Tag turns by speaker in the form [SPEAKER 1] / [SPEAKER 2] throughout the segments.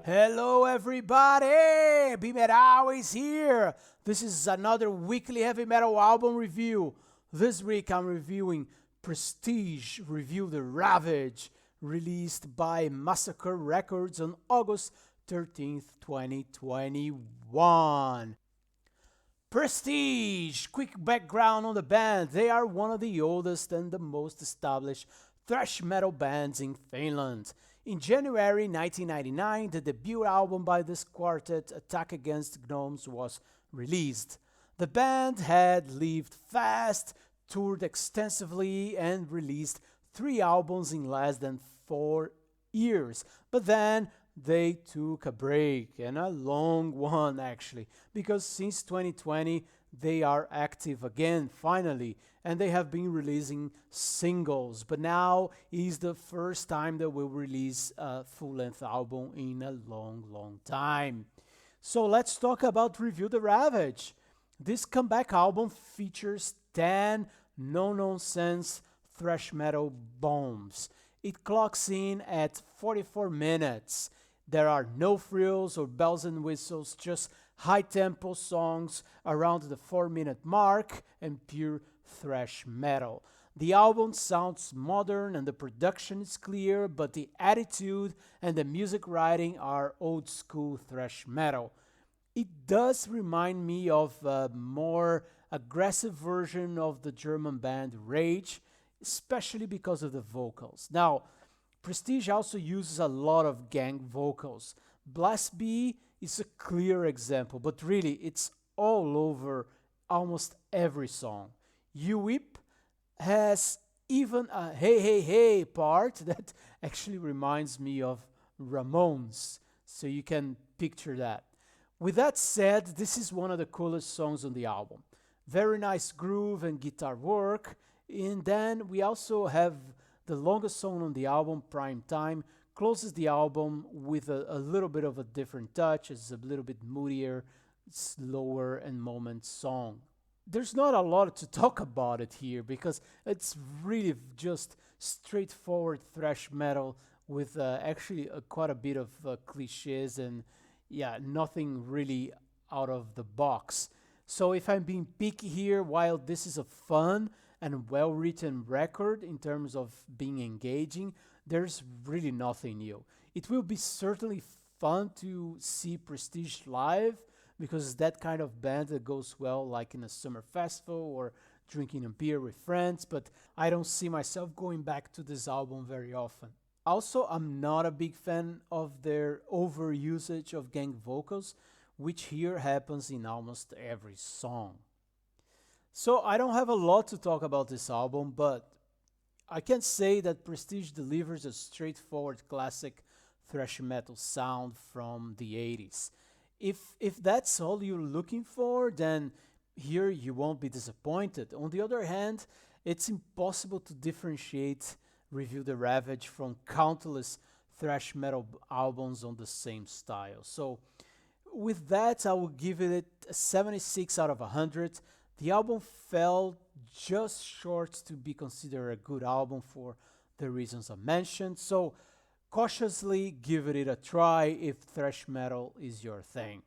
[SPEAKER 1] Hello everybody! BeMetalways here! This is another weekly heavy metal album review. This week I'm reviewing Prestige, Review the Ravage, released by Massacre Records on August 13th, 2021. Prestige! Quick background on the band. They are one of the oldest and the most established thrash metal bands in Finland. In January 1999, the debut album by this quartet, Attack Against Gnomes, was released. The band had lived fast, toured extensively, and released 3 albums in less than 4 years. But then they took a break, and a long one actually, because since 2020 they are active again finally, and they have been releasing singles, but now is the first time that we'll release a full-length album in a long time. So let's talk about Review the Ravage. This comeback album features 10 no-nonsense thrash metal bombs. It clocks in at 44 minutes. There are no frills or bells and whistles, just high-tempo songs around the 4-minute mark and pure thrash metal. The album sounds modern and the production is clear, but the attitude and the music writing are old-school thrash metal. It does remind me of a more aggressive version of the German band Rage, especially because of the vocals. Now, Prestige also uses a lot of gang vocals. Blast B is a clear example, but really it's all over almost every song. You Whip has even a hey hey hey part that actually reminds me of Ramones, so you can picture that. With that said, this is one of the coolest songs on the album. Very nice groove and guitar work, and then we also have the longest song on the album, Prime Time, closes the album with a little bit of a different touch. It's a little bit moodier, slower, and moment song. There's not a lot to talk about it here because it's really just straightforward thrash metal with actually quite a bit of cliches and nothing really out of the box. So if I'm being picky here, while this is a fun and well-written record in terms of being engaging, there's really nothing new. It will be certainly fun to see Prestige live because it's that kind of band that goes well like in a summer festival or drinking a beer with friends, but I don't see myself going back to this album very often. Also, I'm not a big fan of their overusage of gang vocals, which here happens in almost every song. So I don't have a lot to talk about this album, but I can say that Prestige delivers a straightforward classic thrash metal sound from the 80s. If that's all you're looking for, then here you won't be disappointed. On the other hand, it's impossible to differentiate Review the Ravage from countless thrash metal albums on the same style. So with that, I will give it a 76 out of 100. The album fell just short to be considered a good album for the reasons I mentioned, so cautiously give it a try if thrash metal is your thing.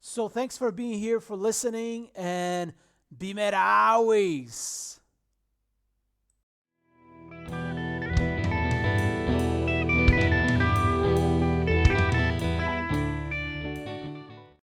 [SPEAKER 1] So thanks for being here, for listening, and BeMetalways!